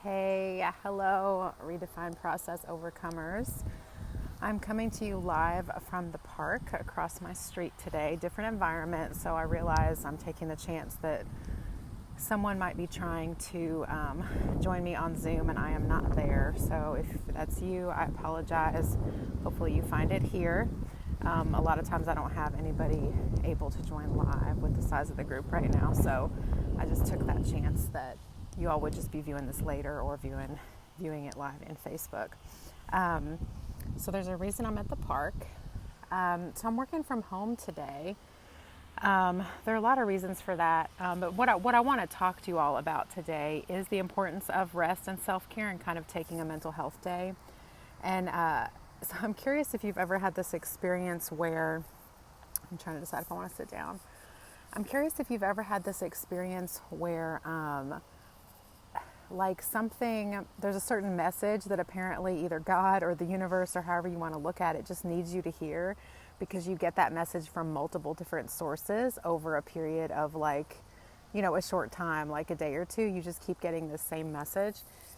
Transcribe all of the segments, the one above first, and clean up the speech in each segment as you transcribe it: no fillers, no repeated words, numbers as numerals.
Hey, hello, Redefined Process Overcomers. I'm coming to you live from the park across my street today. Different environment, so I realize I'm taking the chance that someone might be trying to join me on Zoom and I am not there. So if that's you, I apologize. Hopefully you find it here. A lot of times I don't have anybody able to join live with the size of the group right now, so I just took that chance that you all would just be viewing this later or viewing it live in Facebook. So there's a reason I'm at the park. So I'm working from home today. There are a lot of reasons for that, but what I want to talk to you all about today is the importance of rest and self-care and kind of taking a mental health day. And so I'm curious if you've ever had this experience where, I'm trying to decide if I want to sit down. I'm curious if you've ever had this experience where there's a certain message that apparently either God or the universe or however you want to look at it just needs you to hear, because you get that message from multiple different sources over a period of a short time, like a day or two. You just keep getting the same message.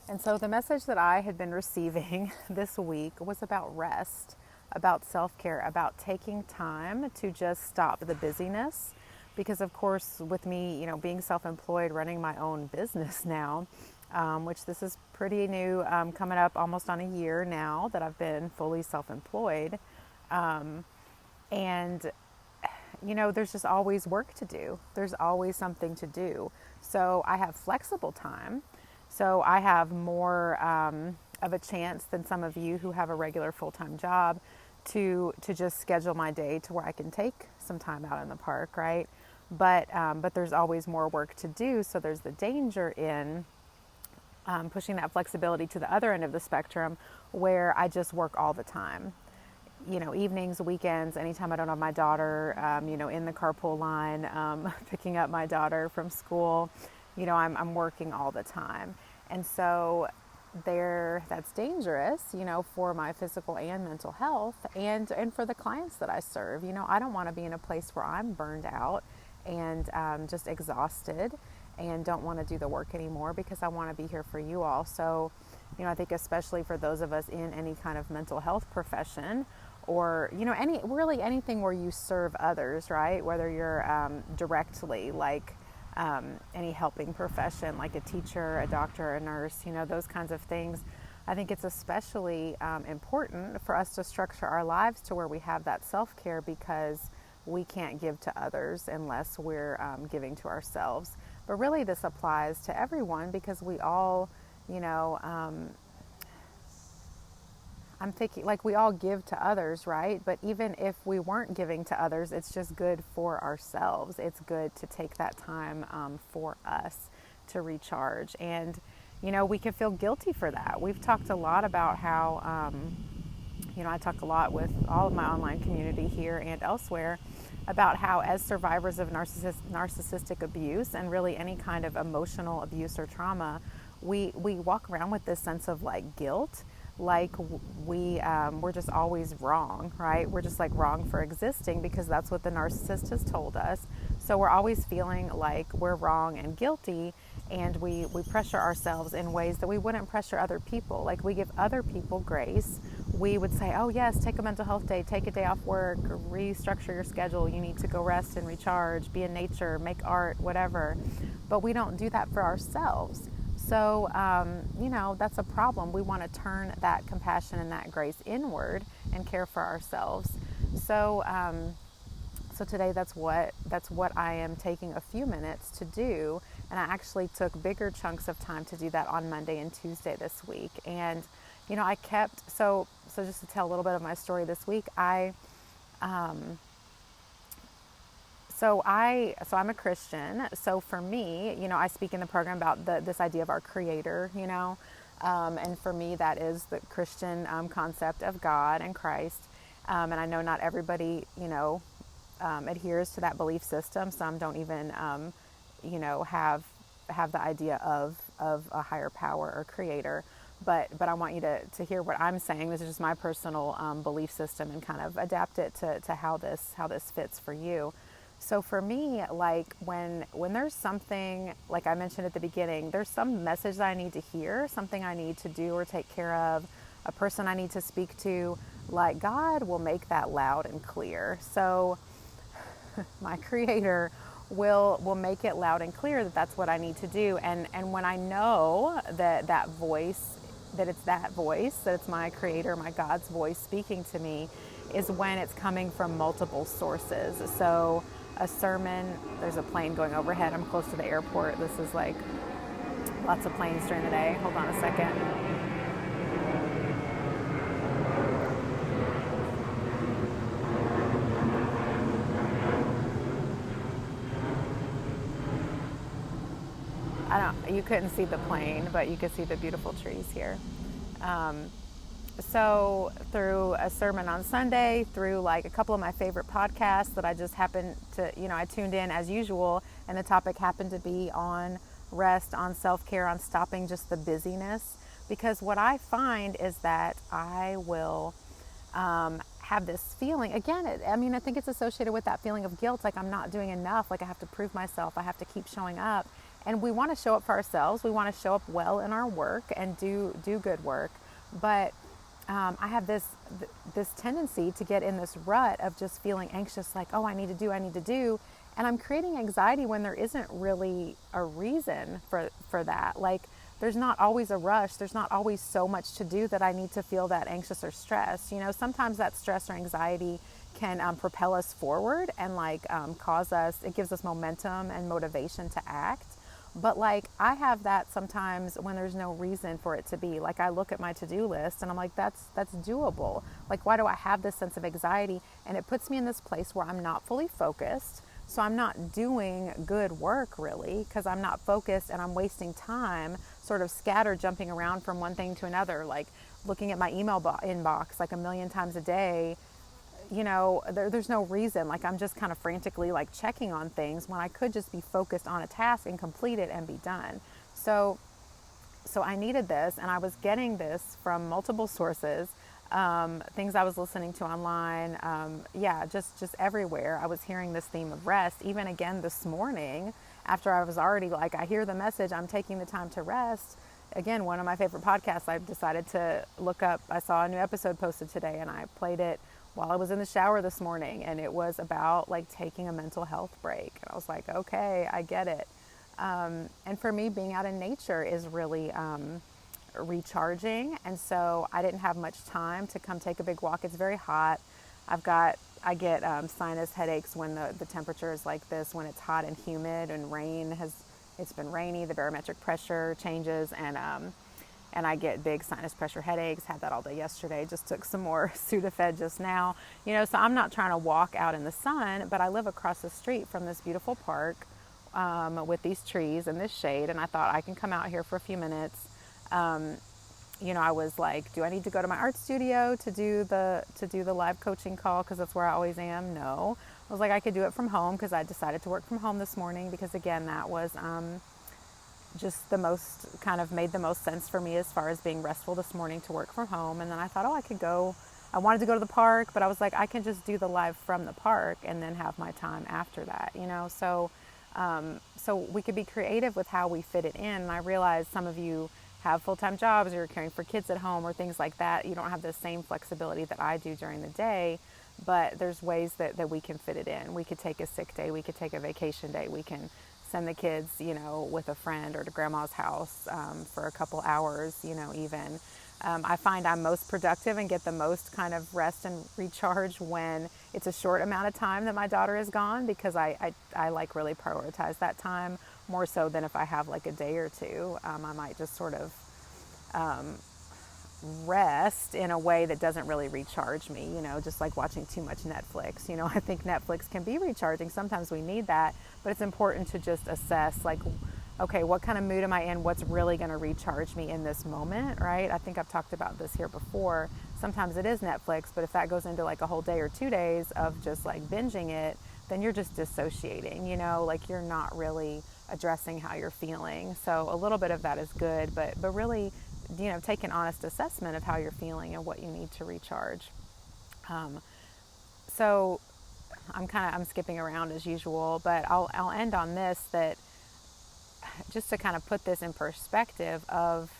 And so the message that I had been receiving this week was about rest, about self-care, about taking time to just stop the busyness. Because of course, with me, being self-employed, running my own business now, which this is pretty new, coming up almost on a year now that I've been fully self-employed. And there's just always work to do. There's always something to do. So I have flexible time. So I have more of a chance than some of you who have a regular full-time job to just schedule my day to where I can take some time out in the park, right? But there's always more work to do. So there's the danger in pushing that flexibility to the other end of the spectrum, where I just work all the time. Evenings, weekends, anytime I don't have my daughter, in the carpool line, picking up my daughter from school, I'm working all the time. And so that's dangerous, for my physical and mental health and for the clients that I serve. I don't want to be in a place where I'm burned out and just exhausted and don't want to do the work anymore, because I want to be here for you all. So, I think especially for those of us in any kind of mental health profession, or anything where you serve others, right? Whether you're directly any helping profession, like a teacher, a doctor, a nurse, those kinds of things. I think it's especially important for us to structure our lives to where we have that self-care, because we can't give to others unless we're giving to ourselves. But really this applies to everyone, because we all, I'm thinking we all give to others, right? But even if we weren't giving to others, it's just good for ourselves. It's good to take that time for us to recharge. And, we can feel guilty for that. We've talked a lot about how, I talk a lot with all of my online community here and elsewhere about how, as survivors of narcissistic abuse and really any kind of emotional abuse or trauma, we walk around with this sense of guilt. We're just always wrong, right? We're just wrong for existing, because that's what the narcissist has told us. So we're always feeling like we're wrong and guilty, and we pressure ourselves in ways that we wouldn't pressure other people. We give other people grace. We would say, oh yes, take a mental health day, take a day off work, restructure your schedule. You need to go rest and recharge, be in nature, make art, whatever. But we don't do that for ourselves. So, that's a problem. We want to turn that compassion and that grace inward and care for ourselves. So, so today that's what I am taking a few minutes to do. And I actually took bigger chunks of time to do that on Monday and Tuesday this week. And, I kept, so just to tell a little bit of my story this week, So I'm a Christian. So for me, I speak in the program about this idea of our Creator, and for me that is the Christian concept of God and Christ. And I know not everybody, adheres to that belief system. Some don't even, have the idea of a higher power or Creator. But I want you to hear what I'm saying. This is just my personal belief system, and kind of adapt it to how this fits for you. So for me, like when there's something, like I mentioned at the beginning, there's some message that I need to hear, something I need to do or take care of, a person I need to speak to, like God will make that loud and clear. So my creator will make it loud and clear that that's what I need to do. And when I know that that voice, that it's that voice, that it's my creator, my God's voice speaking to me, is when it's coming from multiple sources. So a sermon, there's a plane going overhead. I'm close to the airport. This is like lots of planes during the day. Hold on a second. You couldn't see the plane, but you could see the beautiful trees here. So through a sermon on Sunday, through like a couple of my favorite podcasts that I just happened to, I tuned in as usual, and the topic happened to be on rest, on self-care, on stopping just the busyness. Because what I find is that I will have this feeling again. I think it's associated with that feeling of guilt, like I'm not doing enough, like I have to prove myself, I have to keep showing up. And we want to show up for ourselves. We want to show up well in our work and do good work. But I have this tendency to get in this rut of just feeling anxious, like, oh, I need to do, and I'm creating anxiety when there isn't really a reason for that. Like, there's not always a rush. There's not always so much to do that I need to feel that anxious or stressed. Sometimes that stress or anxiety can propel us forward and it gives us momentum and motivation to act. But like I have that sometimes when there's no reason for it to be. Like I look at my to-do list and I'm like, that's doable. Like, why do I have this sense of anxiety? And it puts me in this place where I'm not fully focused. So I'm not doing good work really, because I'm not focused and I'm wasting time sort of scattered, jumping around from one thing to another, like looking at my email inbox like a million times a day. There's no reason. Like I'm just kind of frantically like checking on things when I could just be focused on a task and complete it and be done. So I needed this, and I was getting this from multiple sources, things I was listening to online, just everywhere. I was hearing this theme of rest. Even again this morning, after I was already like, I hear the message, I'm taking the time to rest. Again, one of my favorite podcasts, I decided to look up. I saw a new episode posted today, and I played it while I was in the shower this morning, and it was about like taking a mental health break. And I was like, okay, I get it. And for me, being out in nature is really recharging. And so I didn't have much time to come take a big walk. It's very hot. I get sinus headaches when the temperature is like this, when it's hot and humid and it's been rainy, the barometric pressure changes, and I get big sinus pressure headaches. Had that all day yesterday. Just took some more Sudafed just now. So I'm not trying to walk out in the sun, but I live across the street from this beautiful park with these trees and this shade, and I thought I can come out here for a few minutes. I was like, do I need to go to my art studio to do the live coaching call, because that's where I always am? No. I was like, I could do it from home, because I decided to work from home this morning, because again, that was just made the most sense for me as far as being restful this morning, to work from home. And then I thought, I wanted to go to the park, but I was like, I can just do the live from the park and then have my time after that, so we could be creative with how we fit it in. And I realize some of you have full-time jobs, or you're caring for kids at home or things like that. You don't have the same flexibility that I do during the day, but there's ways that we can fit it in. We could take a sick day, we could take a vacation day, we can send the kids, with a friend or to grandma's house for a couple hours, even. I find I'm most productive and get the most kind of rest and recharge when it's a short amount of time that my daughter is gone, because I like really prioritize that time more so than if I have like a day or two. I might just sort of rest in a way that doesn't really recharge me, just like watching too much Netflix. I think Netflix can be recharging. Sometimes we need that, but it's important to just assess, like, okay, what kind of mood am I in? What's really going to recharge me in this moment, right? I think I've talked about this here before. Sometimes it is Netflix, but if that goes into like a whole day or 2 days of just like binging it, then you're just dissociating, like you're not really addressing how you're feeling. So a little bit of that is good, but really, take an honest assessment of how you're feeling and what you need to recharge. So I'm skipping around as usual, but I'll end on this, that just to kind of put this in perspective of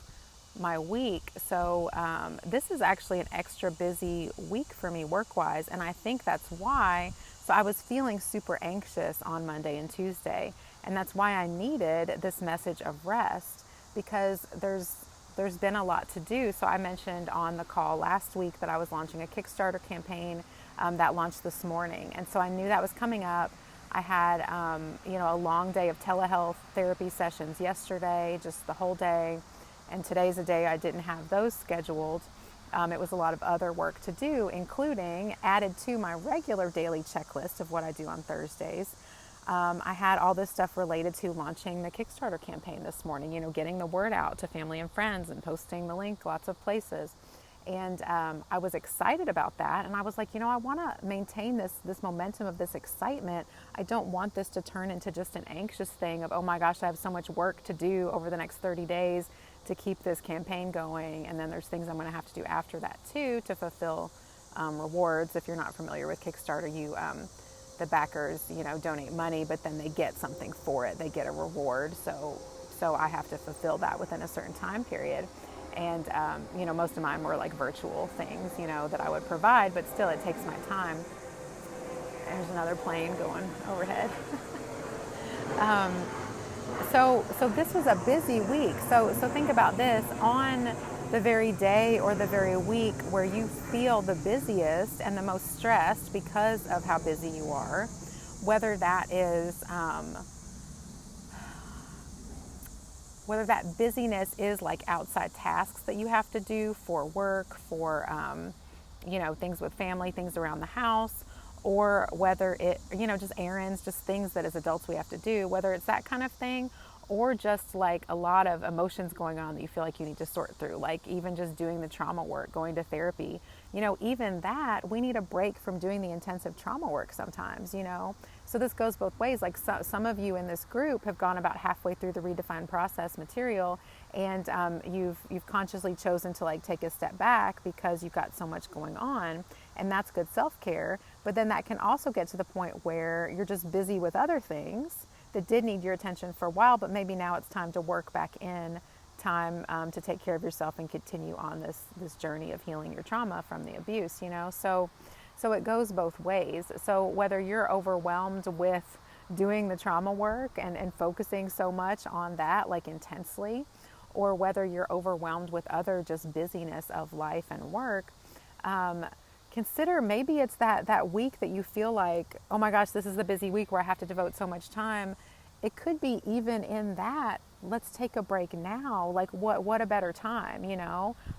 my week. So this is actually an extra busy week for me work-wise, and I think that's why. So I was feeling super anxious on Monday and Tuesday, and that's why I needed this message of rest, because there's been a lot to do. So I mentioned on the call last week that I was launching a Kickstarter campaign that launched this morning, and so I knew that was coming up. I had, a long day of telehealth therapy sessions yesterday, just the whole day. And today's a day I didn't have those scheduled. It was a lot of other work to do, including added to my regular daily checklist of what I do on Thursdays. I had all this stuff related to launching the Kickstarter campaign this morning, getting the word out to family and friends and posting the link lots of places. And I was excited about that. And I was like, I want to maintain this momentum of this excitement. I don't want this to turn into just an anxious thing of, oh my gosh, I have so much work to do over the next 30 days to keep this campaign going. And then there's things I'm going to have to do after that too to fulfill rewards. If you're not familiar with Kickstarter, the backers, donate money, but then they get something for it. They get a reward. So I have to fulfill that within a certain time period. And, most of mine were like virtual things, that I would provide, but still it takes my time. There's another plane going overhead. So this was a busy week. So think about this: on the very day or the very week where you feel the busiest and the most stressed because of how busy you are, whether that is, whether that busyness is like outside tasks that you have to do for work, for, things with family, things around the house, or whether it, just errands, just things that as adults we have to do, whether it's that kind of thing, or just like a lot of emotions going on that you feel like you need to sort through, like even just doing the trauma work, going to therapy, even that, we need a break from doing the intensive trauma work sometimes, So this goes both ways. Like some of you in this group have gone about halfway through the Redefined Process material, and you've consciously chosen to like take a step back because you've got so much going on, and that's good self-care. But then that can also get to the point where you're just busy with other things that did need your attention for a while, but maybe now it's time to work back in time to take care of yourself and continue on this journey of healing your trauma from the abuse, So it goes both ways. So whether you're overwhelmed with doing the trauma work and focusing so much on that, like intensely, or whether you're overwhelmed with other just busyness of life and work, consider maybe it's that week that you feel like, oh my gosh, this is the busy week where I have to devote so much time. It could be even in that, let's take a break now. Like what a better time,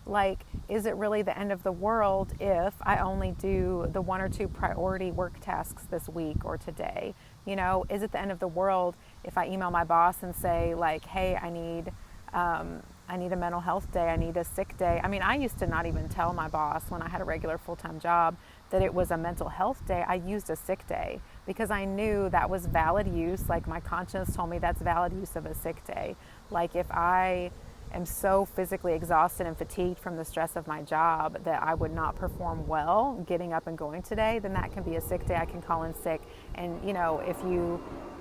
Like, is it really the end of the world if I only do the 1 or 2 priority work tasks this week or today? Is it the end of the world if I email my boss and say like, hey, I need a mental health day, I need a sick day. I mean, I used to not even tell my boss when I had a regular full-time job that it was a mental health day. I used a sick day because I knew that was valid use. Like my conscience told me that's valid use of a sick day. Like if I am so physically exhausted and fatigued from the stress of my job that I would not perform well getting up and going today, then that can be a sick day. I can call in sick. And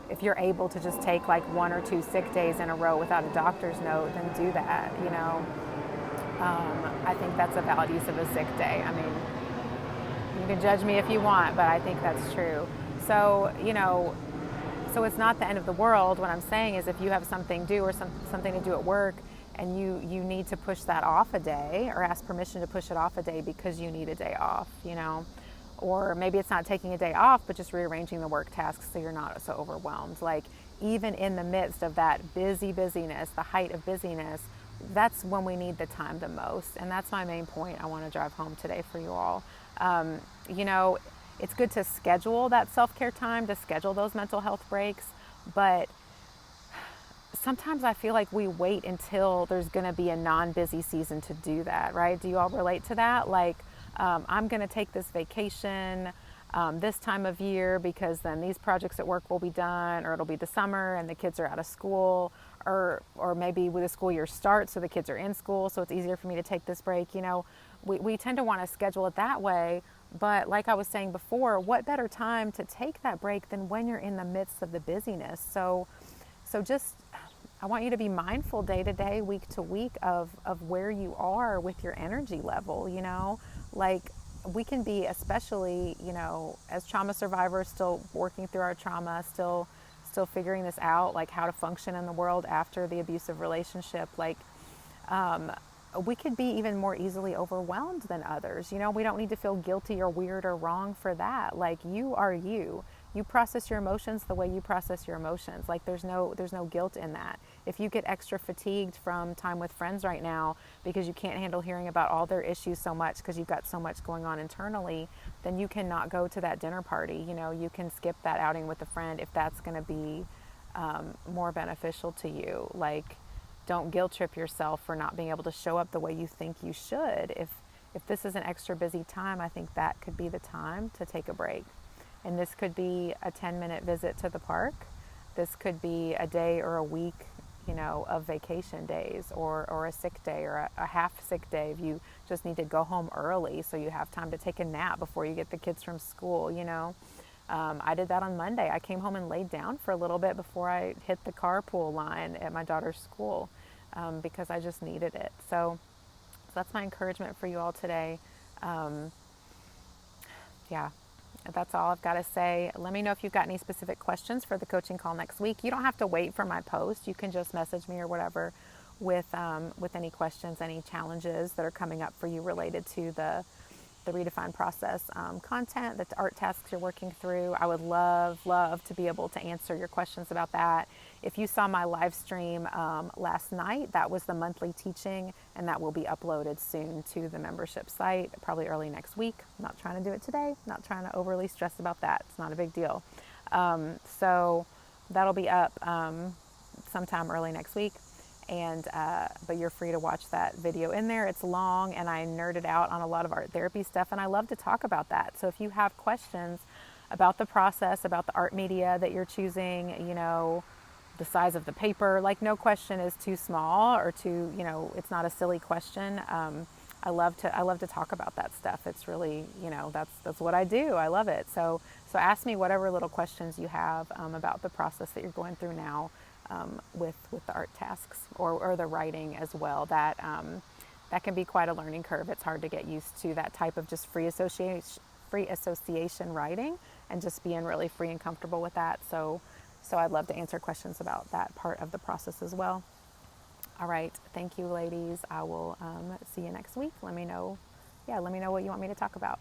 if you're able to just take like 1 or 2 sick days in a row without a doctor's note, then do that, I think that's a valid use of a sick day. I mean, you can judge me if you want, but I think that's true. So, so it's not the end of the world. What I'm saying is if you have something due or something to do at work and you need to push that off a day or ask permission to push it off a day because you need a day off, or maybe it's not taking a day off, but just rearranging the work tasks so you're not so overwhelmed. Like even in the midst of that busyness, the height of busyness, that's when we need the time the most. And that's my main point I want to drive home today for you all. It's good to schedule that self-care time, to schedule those mental health breaks, but sometimes I feel like we wait until there's going to be a non-busy season to do that, right? Do you all relate to that? Like, I'm going to take this vacation this time of year because then these projects at work will be done, or it'll be the summer and the kids are out of school, or maybe with the school year starts so the kids are in school, so it's easier for me to take this break. We tend to want to schedule it that way, But like I was saying before, what better time to take that break than when you're in the midst of the busyness? So just I want you to be mindful day to day, week to week of where you are with your energy level, you know? Like we can be, especially, you know, as trauma survivors, still working through our trauma, still figuring this out, like how to function in the world after the abusive relationship. Like we could be even more easily overwhelmed than others. You know, we don't need to feel guilty or weird or wrong for that. Like you are you. You process your emotions the way you process your emotions. Like there's no guilt in that. If you get extra fatigued from time with friends right now because you can't handle hearing about all their issues so much because you've got so much going on internally, then you cannot go to that dinner party. You know, you can skip that outing with a friend if that's going to be more beneficial to you. Like don't guilt trip yourself for not being able to show up the way you think you should. If this is an extra busy time, I think that could be the time to take a break. And this could be a 10-minute visit to the park. This could be a day or a week, you know, of vacation days, or a sick day, or a half sick day if you just need to go home early so you have time to take a nap before you get the kids from school, you know. I did that on Monday. I came home and laid down for a little bit before I hit the carpool line at my daughter's school because I just needed it. So that's my encouragement for you all today. Um, yeah, that's all I've got to say. Let me know if you've got any specific questions for the coaching call next week. You don't have to wait for my post. You can just message me or whatever with any questions, any challenges that are coming up for you related to the Redefine Process content, the art tasks you're working through. I would love to be able to answer your questions about that. If you saw my live stream last night, that was the monthly teaching, and that will be uploaded soon to the membership site, probably early next week. I'm not trying to do it today, not trying to overly stress about that. It's not a big deal. So that'll be up sometime early next week. And but you're free to watch that video in there. It's long, and I nerded out on a lot of art therapy stuff, and I love to talk about that. So if you have questions about the process, about the art media that you're choosing, you know, the size of the paper, like no question is too small or too, you know, it's not a silly question. I love to talk about that stuff. It's really, you know, that's what I do. I love it. So ask me whatever little questions you have about the process that you're going through now. With the art tasks or the writing as well. That can be quite a learning curve. It's hard to get used to that type of just free association writing and just being really free and comfortable with that. So I'd love to answer questions about that part of the process as well. All right, thank you, ladies. I will see you next week. Let me know what you want me to talk about.